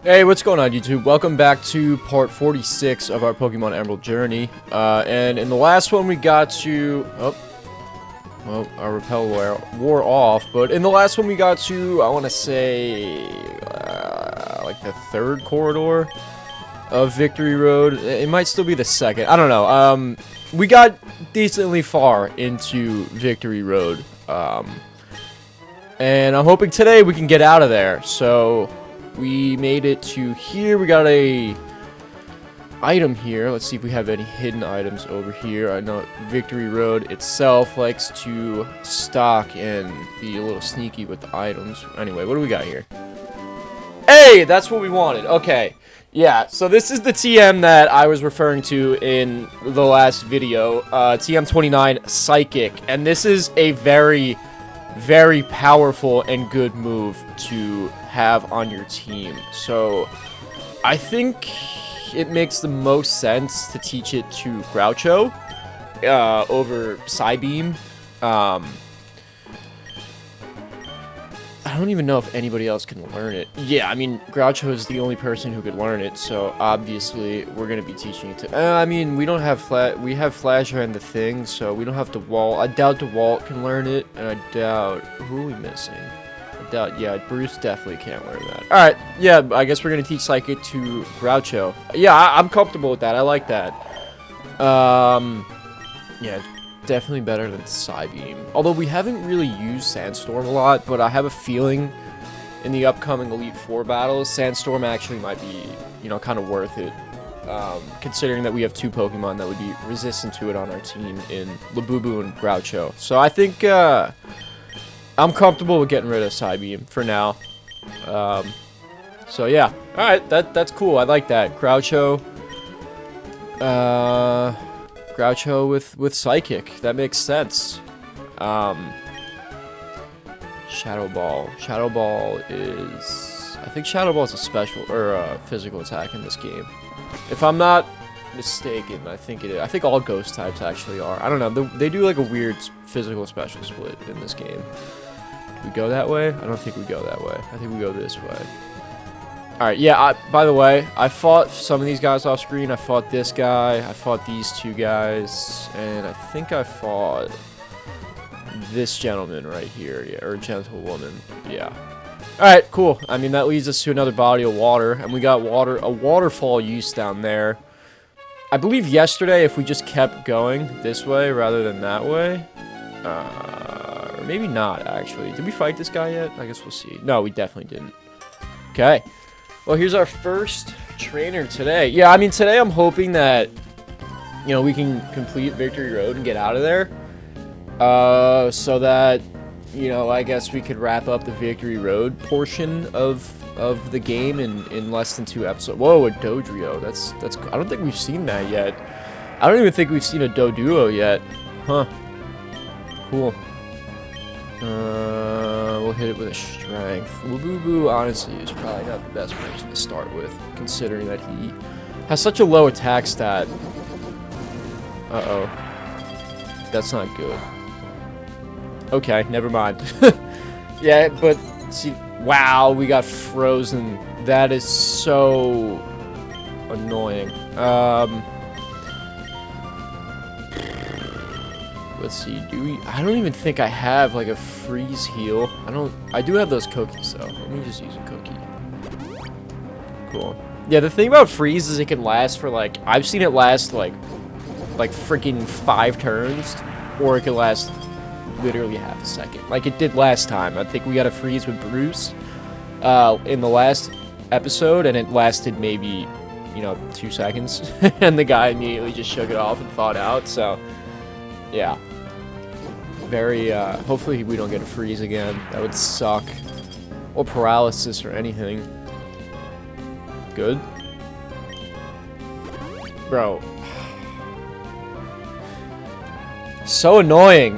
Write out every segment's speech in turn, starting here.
Hey, what's going on, YouTube? Welcome back to part 46 of our Pokemon Emerald journey. And in the last one we got to... Oh, well, our repel wore off. But in the last one we got to, I want to say, like the third corridor of Victory Road. It might still be the second. I don't know. We got decently far into Victory Road. And I'm hoping today we can get out of there. So... we made it to here. We got a item here. Let's see if we have any hidden items over here. I know Victory Road itself likes to stock and be a little sneaky with the items. Anyway, what do we got here? Hey, that's what we wanted. Okay. Yeah, so this is the TM that I was referring to in the last video. TM29 Psychic. And this is a very powerful and good move to have on your team. So I think it makes the most sense to teach it to Groucho over Psybeam. I don't even know if anybody else can learn it. Yeah, I mean, Groucho is the only person who could learn it, so obviously we're going to be teaching it to... I mean, we don't have we have Flasher and the Thing, so we don't have DeWalt. I doubt DeWalt can learn it, and I doubt... Who are we missing? I doubt... Yeah, Bruce definitely can't learn that. Alright, yeah, I guess we're going to teach Psychic to Groucho. Yeah, I'm comfortable with that. I like that. Yeah, definitely better than Psybeam. Although we haven't really used Sandstorm a lot, but I have a feeling in the upcoming Elite Four battles, Sandstorm actually might be, you know, kind of worth it. Considering that we have two Pokemon that would be resistant to it on our team in Labubu and Groucho. So I think I'm comfortable with getting rid of Psybeam for now. So yeah, all right, that's cool. I like that. Groucho. Groucho with Psychic. That makes sense. Shadow Ball. Shadow Ball is... I think Shadow Ball is a special or a physical attack in this game. If I'm not mistaken, I think it is. I think all ghost types actually are. I don't know. They do like a weird physical special split in this game. Do we go that way? I don't think we go that way. I think we go this way. Alright, yeah, by the way, I fought some of these guys off screen. I fought this guy, I fought these two guys, and I think I fought this gentleman right here, yeah, or gentlewoman, yeah. Alright, cool. I mean, that leads us to another body of water, and we got a waterfall use down there. I believe yesterday, if we just kept going this way rather than that way, or maybe not, actually. Did we fight this guy yet? I guess we'll see. No, we definitely didn't. Okay. Well, here's our first trainer today. Yeah, I mean, today I'm hoping that, you know, we can complete Victory Road and get out of there. So that, you know, I guess we could wrap up the Victory Road portion of the game in less than 2 episodes. Whoa, a Dodrio. That's I don't think we've seen that yet. I don't even think we've seen a Doduo yet. Huh. Cool. We'll hit it with a strength. Labubu, honestly, is probably not the best person to start with, considering that he has such a low attack stat. Uh-oh. That's not good. Okay, never mind. Yeah, but, see, wow, we got frozen. That is so annoying. Let's see, I don't even think I have, like, a freeze heal. I do have those cookies, though. Let me just use a cookie. Cool. Yeah, the thing about freeze is it can last for, like, I've seen it last, like freaking 5 turns, or it can last literally half a second. Like it did last time. I think we got a freeze with Bruce, in the last episode, and it lasted maybe, you know, 2 seconds. And the guy immediately just shook it off and thawed out, so, yeah. Very, hopefully we don't get a freeze again. That would suck. Or paralysis or anything. Good. Bro. So annoying.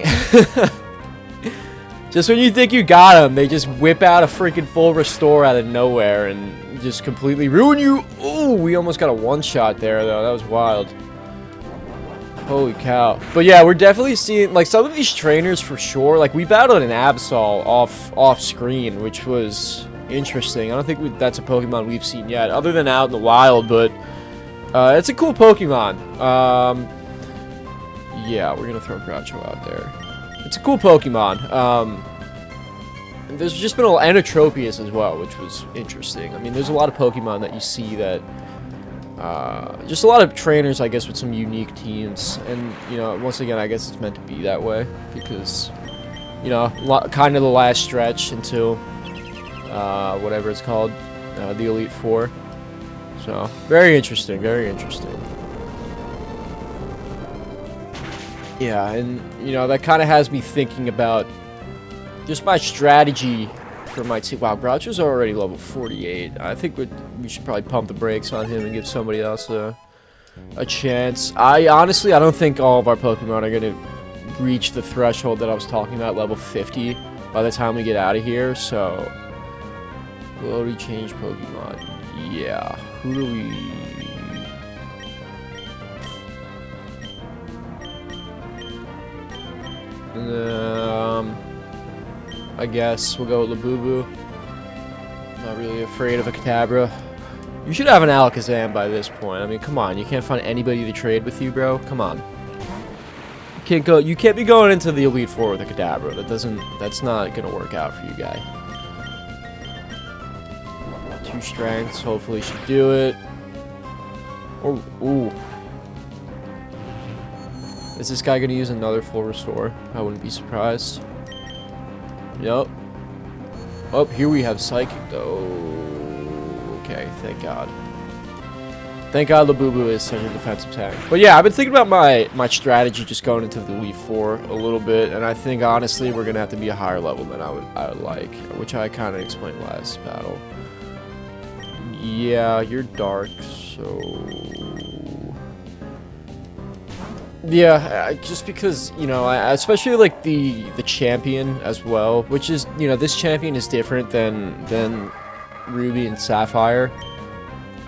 Just when you think you got them, they just whip out a freaking full restore out of nowhere and just completely ruin you. Ooh, we almost got a one-shot there, though. That was wild. Holy cow. But yeah, we're definitely seeing, like, some of these trainers for sure. Like, we battled an Absol off screen, which was, interesting. I don't think that's a Pokemon we've seen yet, other than out in the wild, but it's a cool Pokemon. Yeah, we're gonna throw Groucho out there. It's a cool Pokemon. There's just been and a Tropius as well, which was interesting. I mean, there's a lot of Pokemon that you see that, just a lot of trainers, I guess, with some unique teams. And, you know, once again, I guess it's meant to be that way because, you know, kind of the last stretch until, whatever it's called, the Elite Four. So, very interesting, very interesting. Yeah, and, you know, that kind of has me thinking about just my strategy for my team. Wow, Groucho's already level 48. I think we should probably pump the brakes on him and give somebody else a chance. Honestly, I don't think all of our Pokemon are going to reach the threshold that I was talking about, level 50, by the time we get out of here, so... Will we change Pokemon? Yeah. Who do we... I guess we'll go with Labubu. Not really afraid of a Kadabra. You should have an Alakazam by this point. I mean, come on. You can't find anybody to trade with you, bro? Come on. You can't be going into the Elite Four with a Kadabra. That's not gonna work out for you, guy. 2 strengths. Hopefully should do it. Oh, ooh. Is this guy gonna use another full restore? I wouldn't be surprised. Yep. Oh, here we have Psychic, though. Okay, thank God. Thank God Labubu is such a defensive tank. But yeah, I've been thinking about my strategy just going into the Elite Four a little bit, and I think, honestly, we're going to have to be a higher level than I would like, which I kind of explained last battle. Yeah, you're dark, so... Yeah, just because, you know, especially like the champion as well, which is, you know, this champion is different than Ruby and Sapphire.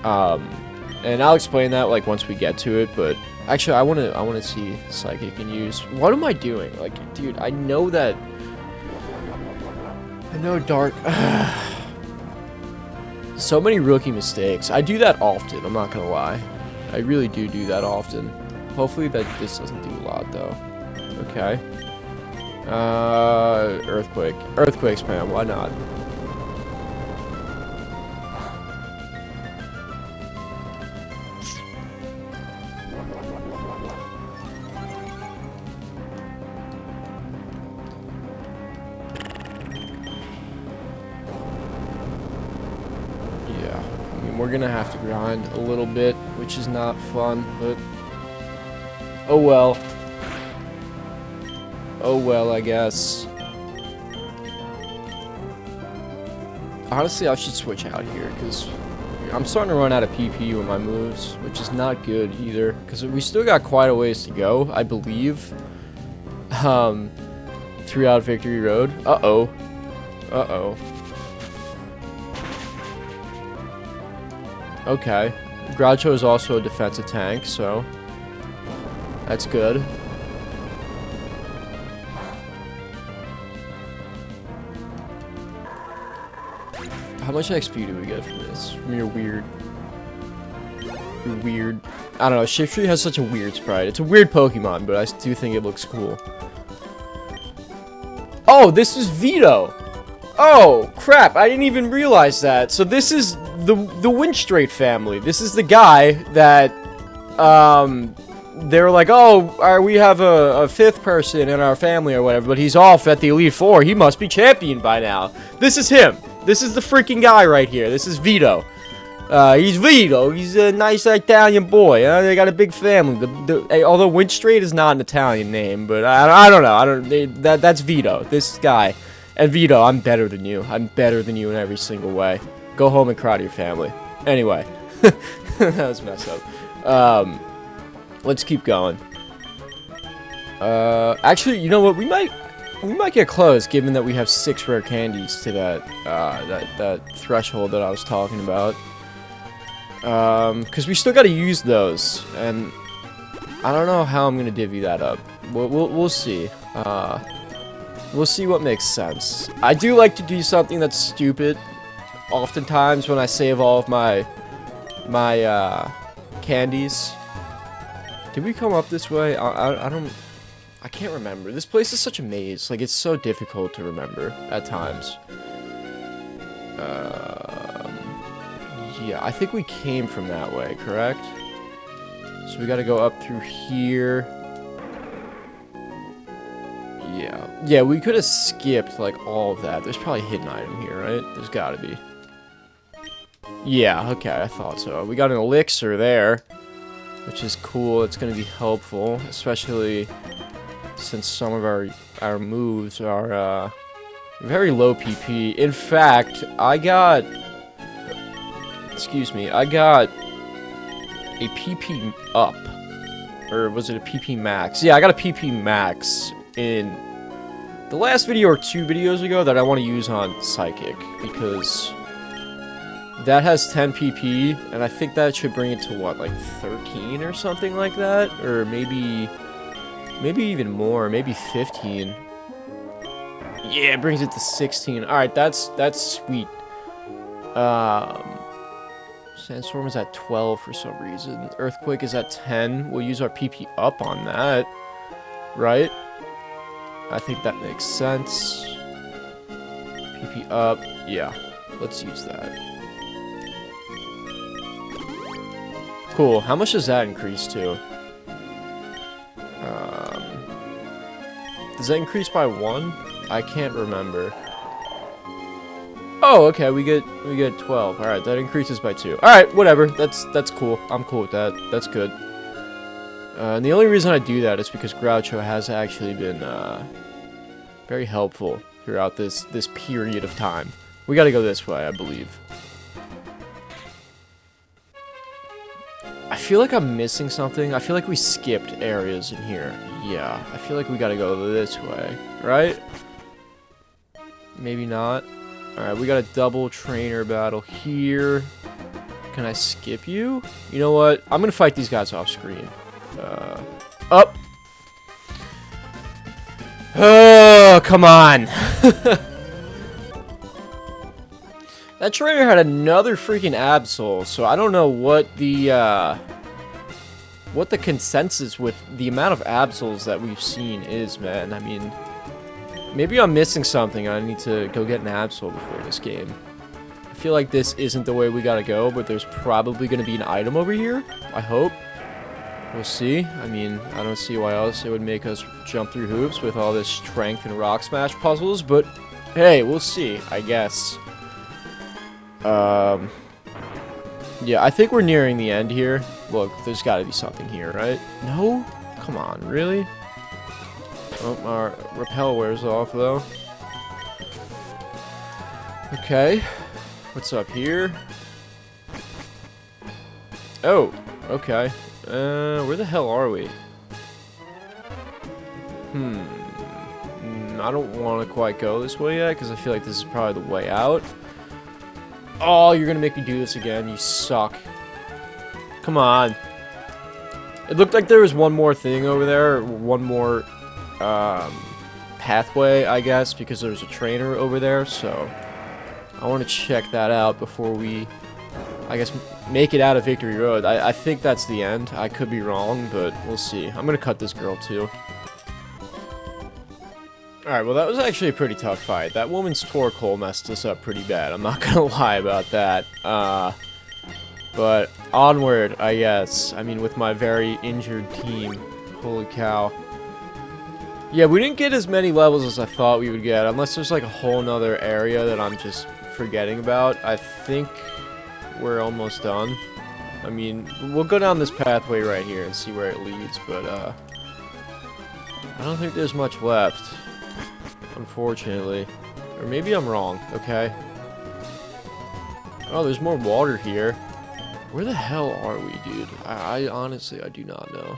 And I'll explain that like once we get to it, but actually I want to see Psychic and use. What am I doing? Like, dude, I know Dark. So many rookie mistakes. I do that often, I'm not going to lie. I really do that often. Hopefully this doesn't do a lot, though. Okay. Earthquake. Earthquake spam, why not? Yeah. I mean, we're gonna have to grind a little bit, which is not fun, but... Oh well. Oh well, I guess. Honestly, I should switch out here, because I'm starting to run out of PP with my moves, which is not good either, because we still got quite a ways to go, I believe. Throughout Victory Road. Uh-oh. Uh-oh. Okay. Groucho is also a defensive tank, so... That's good. How much XP do we get from this? From your weird... I don't know, Shiftry has such a weird sprite. It's a weird Pokemon, but I do think it looks cool. Oh, this is Vito! Oh, crap, I didn't even realize that. So this is the Winstraight family. This is the guy that, they were like, oh, we have a 5th person in our family or whatever, but he's off at the Elite Four. He must be champion by now. This is him. This is the freaking guy right here. This is Vito. He's Vito. He's a nice Italian boy. They got a big family. Although Winstraight is not an Italian name, but I don't know. That's Vito. This guy. And Vito, I'm better than you. I'm better than you in every single way. Go home and cry to your family. Anyway. That was messed up. Let's keep going. Actually, you know what? We might get close, given that we have 6 rare candies to that threshold that I was talking about. Because we still got to use those, and I don't know how I'm gonna divvy that up. We'll see. We'll see what makes sense. I do like to do something that's stupid, oftentimes when I save all of my candies. Did we come up this way? I can't remember. This place is such a maze. Like, it's so difficult to remember at times. Yeah, I think we came from that way, correct? So we gotta go up through here. Yeah, we could have skipped, like, all of that. There's probably a hidden item here, right? There's gotta be. Yeah, okay, I thought so. We got an elixir there, which is cool. It's gonna be helpful, especially since some of our moves are, very low PP. In fact, I got... Excuse me, I got a PP up. Or was it a PP max? Yeah, I got a PP max in the last video or 2 videos ago that I want to use on Psychic, because that has 10 PP, and I think that should bring it to, what, like 13 or something like that? Or maybe even more, maybe 15. Yeah, it brings it to 16. Alright, that's sweet. Sandstorm is at 12 for some reason. Earthquake is at 10. We'll use our PP up on that. Right? I think that makes sense. PP up. Yeah. Let's use that. Cool. How much does that increase to? Does that increase by 1? I can't remember. Oh, okay, we get 12. Alright, that increases by 2. Alright, whatever. That's cool. I'm cool with that. That's good. And the only reason I do that is because Groucho has actually been very helpful throughout this period of time. We gotta go this way, I believe. I feel like I'm missing something. I feel like we skipped areas in here. Yeah, I feel like we gotta go this way, right? Maybe not. Alright, we got a double trainer battle here. Can I skip you? You know what? I'm gonna fight these guys off screen. Up! Oh, come on! That trainer had another freaking Absol, so I don't know what the consensus with the amount of Absols that we've seen is, man. I mean, maybe I'm missing something. I need to go get an Absol before this game. I feel like this isn't the way we gotta go, but there's probably gonna be an item over here. I hope. We'll see. I mean, I don't see why else it would make us jump through hoops with all this strength and rock smash puzzles, but hey, we'll see, I guess. Yeah, I think we're nearing the end here. Look, there's gotta be something here, right? No? Come on, really? Oh, our repel wears off, though. Okay. What's up here? Oh, okay. Where the hell are we? I don't want to quite go this way yet, because I feel like this is probably the way out. Oh, you're gonna make me do this again, you suck. Come on. It looked like there was one more thing over there, one more, pathway, I guess, because there's a trainer over there, so I want to check that out before we, I guess, make it out of Victory Road. I think that's the end. I could be wrong, but we'll see. I'm gonna cut this girl, too. Alright, well, that was actually a pretty tough fight. That woman's torque hole messed us up pretty bad. I'm not gonna lie about that. But onward, I guess. I mean, with my very injured team. Holy cow. Yeah, we didn't get as many levels as I thought we would get, unless there's like a whole nother area that I'm just forgetting about. I think we're almost done. I mean, we'll go down this pathway right here and see where it leads, but I don't think there's much left, unfortunately. Or maybe I'm wrong, okay? Oh, there's more water here. Where the hell are we, dude? I honestly, I do not know.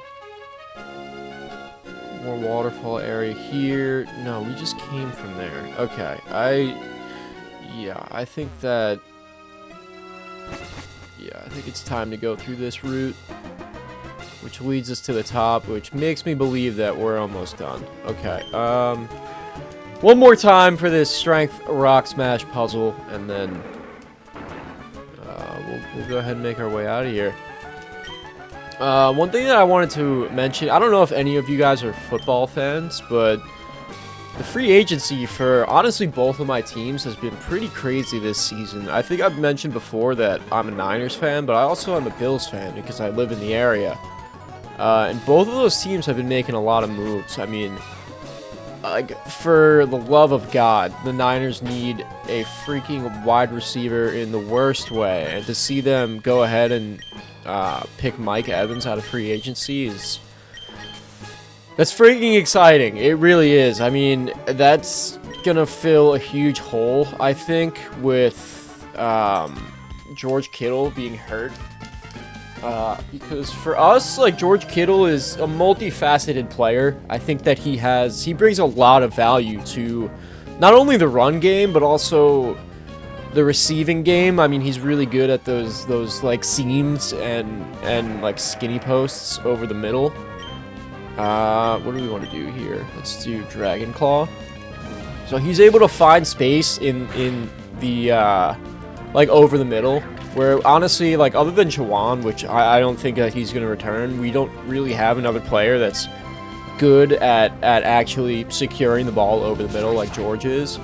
More waterfall area here. No, we just came from there. Okay, yeah, I think that... Yeah, I think it's time to go through this route, which leads us to the top, which makes me believe that we're almost done. Okay, one more time for this strength rock smash puzzle, and then we'll go ahead and make our way out of here. One thing that I wanted to mention, I don't know if any of you guys are football fans, but the free agency for, honestly, both of my teams has been pretty crazy this season. I think I've mentioned before that I'm a Niners fan, but I also am a Bills fan because I live in the area. And both of those teams have been making a lot of moves. I mean, like, for the love of God, the Niners need a freaking wide receiver in the worst way. And to see them go ahead and pick Mike Evans out of free agency that's freaking exciting. It really is. I mean, that's gonna fill a huge hole, I think, with George Kittle being hurt. Because for us, like, George Kittle is a multifaceted player. I think that he brings a lot of value to not only the run game, but also the receiving game. I mean, he's really good at those like seams and like skinny posts over the middle. What do we want to do here? Let's do Dragon Claw. So he's able to find space in the like over the middle, where honestly, like, other than Jawan, which I don't think that he's going to return, we don't really have another player that's good at actually securing the ball over the middle like George is.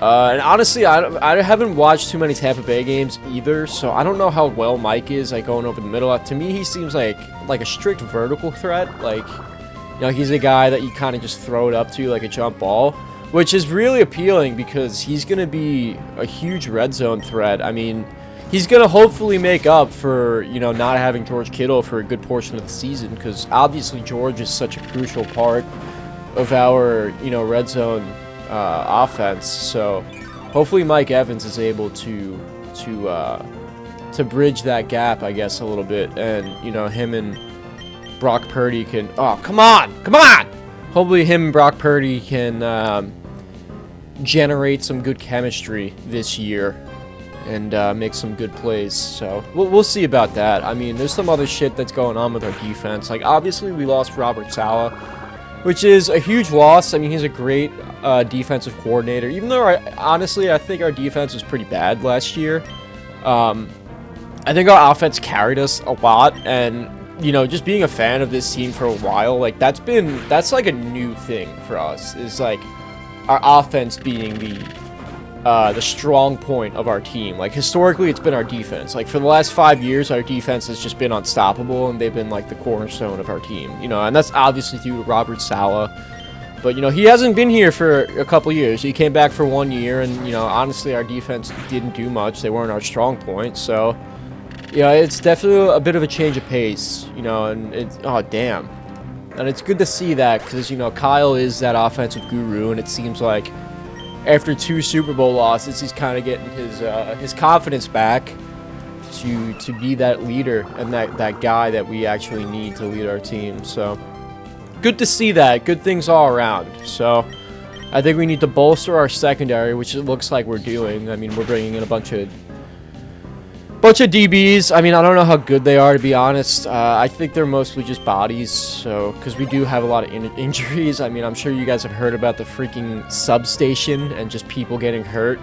And honestly, I haven't watched too many Tampa Bay games either, so I don't know how well Mike is, like, going over the middle. To me, he seems like a strict vertical threat. Like, you know, he's a guy that you kind of just throw it up to like a jump ball, which is really appealing because he's going to be a huge red zone threat. I mean, he's going to hopefully make up for, you know, not having George Kittle for a good portion of the season, because obviously George is such a crucial part of our, you know, red zone offense. So hopefully Mike Evans is able to bridge that gap, I guess, a little bit, and, you know, him and Brock Purdy can... Oh, come on! Come on! Hopefully him and Brock Purdy can generate some good chemistry this year and make some good plays. So we'll see about that. I mean, there's some other shit that's going on with our defense. Like, obviously, we lost Robert Saleh, which is a huge loss. I mean, he's a great defensive coordinator. Even though, honestly, I think our defense was pretty bad last year. I think our offense carried us a lot, and, you know, just being a fan of this team for a while, like, that's like a new thing for us, is like our offense being the strong point of our team. Like, historically, it's been our defense. Like, for the last 5 years, our defense has just been unstoppable, and they've been like the cornerstone of our team, you know, and that's obviously due to Robert Saleh. But, you know, he hasn't been here for a couple years. He came back for 1 year, and, you know, honestly, our defense didn't do much. They weren't our strong point, so... Yeah, it's definitely a bit of a change of pace, you know, and it's... Oh, damn. And it's good to see that, because, you know, Kyle is that offensive guru, and it seems like after 2 Super Bowl losses, he's kind of getting his confidence back to be that leader and that guy that we actually need to lead our team. So, good to see that. Good things all around. So, I think we need to bolster our secondary, which it looks like we're doing. I mean, we're bringing in a bunch of DBs. I mean, I don't know how good they are, to be honest. I think they're mostly just bodies, so, because we do have a lot of injuries. I mean, I'm sure you guys have heard about the freaking substation and just people getting hurt.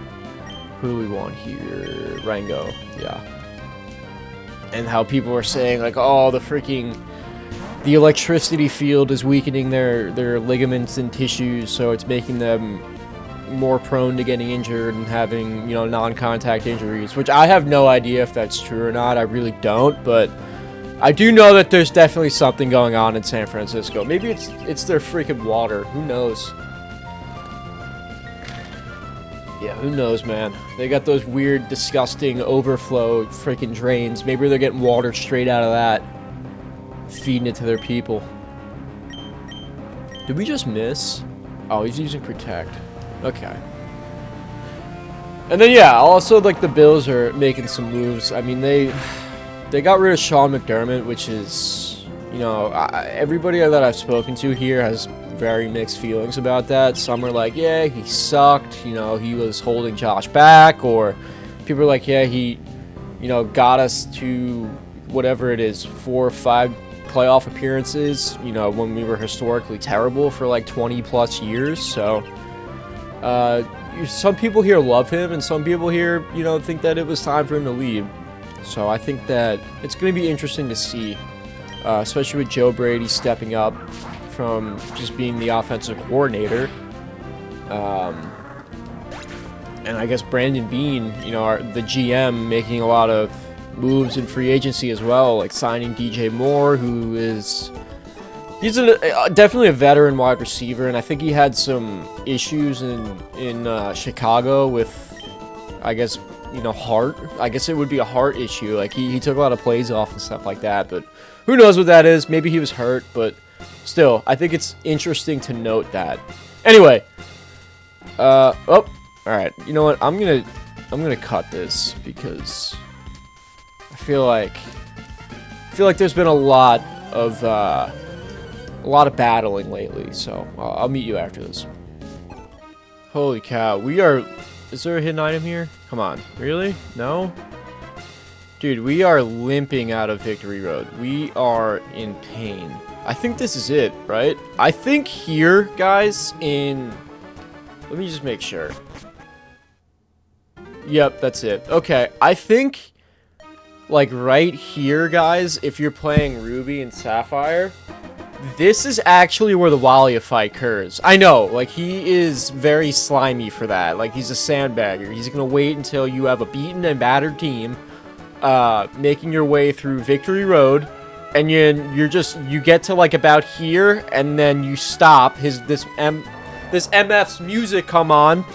Who do we want here? Rango, yeah. And how people are saying, like, oh, the electricity field is weakening their ligaments and tissues, so it's making them more prone to getting injured and having, you know, non-contact injuries, which I have no idea if that's true or not. I really don't, but I do know that there's definitely something going on in San Francisco. Maybe it's their freaking water. Who knows? Yeah, who knows, man? They got those weird, disgusting overflow freaking drains. Maybe they're getting water straight out of that, feeding it to their people. Did we just miss? Oh, he's using Protect. Okay. And then, yeah, also, like, the Bills are making some moves. I mean, they got rid of Sean McDermott, which is, you know, everybody that I've spoken to here has very mixed feelings about that. Some are like, yeah, he sucked, you know, he was holding Josh back, or people are like, yeah, he, you know, got us to whatever it is, 4 or 5 playoff appearances, you know, when we were historically terrible for like 20 plus years. So some people here love him, and some people here, you know, think that it was time for him to leave. So I think that it's going to be interesting to see, especially with Joe Brady stepping up from just being the offensive coordinator. And I guess Brandon Beane, you know, the GM, making a lot of moves in free agency as well, like signing DJ Moore, who is... He's definitely a veteran wide receiver, and I think he had some issues in Chicago with, I guess, you know, heart. I guess it would be a heart issue. Like, he took a lot of plays off and stuff like that, but who knows what that is. Maybe he was hurt, but still, I think it's interesting to note that. Anyway, all right. You know what? I'm gonna cut this because I feel like there's been a lot of battling lately. So I'll meet you after this. Holy cow! Is there a hidden item here? Come on, really? No? Dude, we are limping out of Victory Road. We are in pain. I think this is it, right? I think here, guys, let me just make sure. Yep, that's it. Okay, I think, like, right here, guys, if you're playing Ruby and Sapphire, this is actually where the Walia fight occurs. I know, like, he is very slimy for that. Like, he's a sandbagger. He's gonna wait until you have a beaten and battered team, making your way through Victory Road, and you get to, like, about here, and then you stop. This MF's music come on,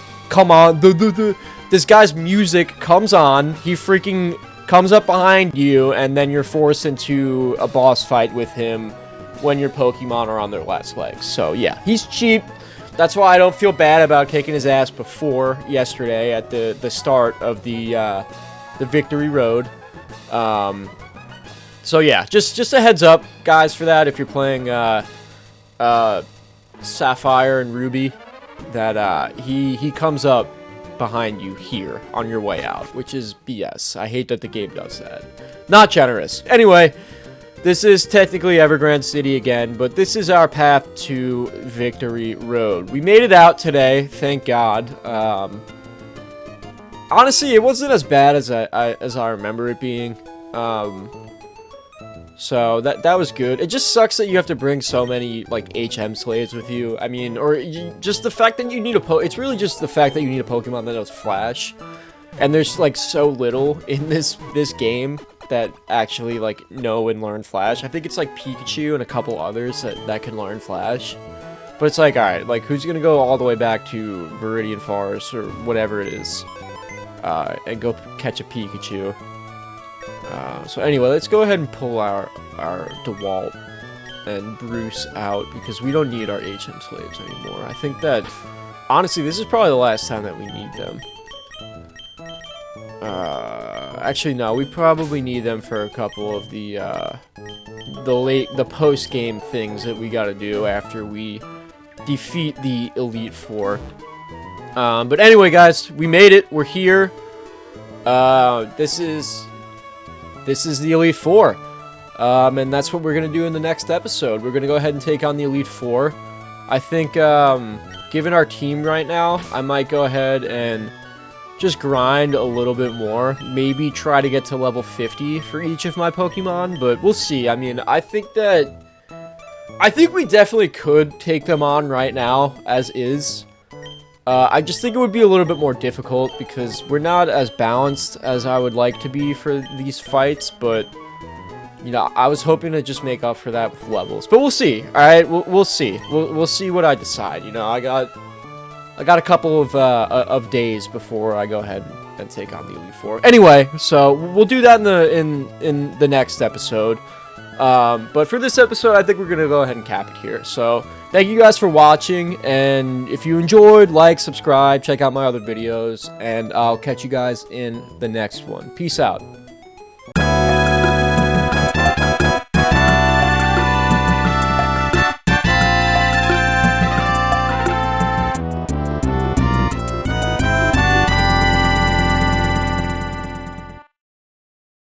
this guy's music comes on, he freaking comes up behind you, and then you're forced into a boss fight with him when your Pokemon are on their last legs. So yeah, he's cheap. That's why I don't feel bad about kicking his ass before yesterday at the start of the Victory Road. So yeah, just a heads up, guys, for that if you're playing Sapphire and Ruby, that he comes up behind you here on your way out, which is BS. I hate that the game does that. Not generous. Anyway, this is technically Evergrande City again, but this is our path to Victory Road. We made it out today, thank God. Honestly, it wasn't as bad as I remember it being. So that was good. It just sucks that you have to bring so many, like, HM slaves with you. I mean, just the fact that you need it's really just the fact that you need a Pokemon that knows Flash. And there's, like, so little in this game that actually, like, know and learn Flash. I think it's, like, Pikachu and a couple others that can learn Flash. But it's like, alright, like, who's gonna go all the way back to Viridian Forest or whatever it is, and go catch a Pikachu? So anyway, let's go ahead and pull our DeWalt and Bruce out, because we don't need our HM slaves anymore. I think that, honestly, this is probably the last time that we need them. Actually, no, we probably need them for a couple of the post-game things that we gotta do after we defeat the Elite Four. But anyway, guys, we made it. We're here. This is the Elite Four. And that's what we're going to do in the next episode. We're going to go ahead and take on the Elite Four. I think, given our team right now, I might go ahead and just grind a little bit more. Maybe try to get to level 50 for each of my Pokemon, but we'll see. I mean, I think we definitely could take them on right now, as is. I just think it would be a little bit more difficult because we're not as balanced as I would like to be for these fights, but, you know, I was hoping to just make up for that with levels. But we'll see, alright? We'll see. We'll see what I decide. You know, I got a couple of days before I go ahead and take on the Elite Four. Anyway, so we'll do that in the next episode. But for this episode, I think we're going to go ahead and cap it here. So, thank you guys for watching, and if you enjoyed, like, subscribe, check out my other videos, and I'll catch you guys in the next one. Peace out.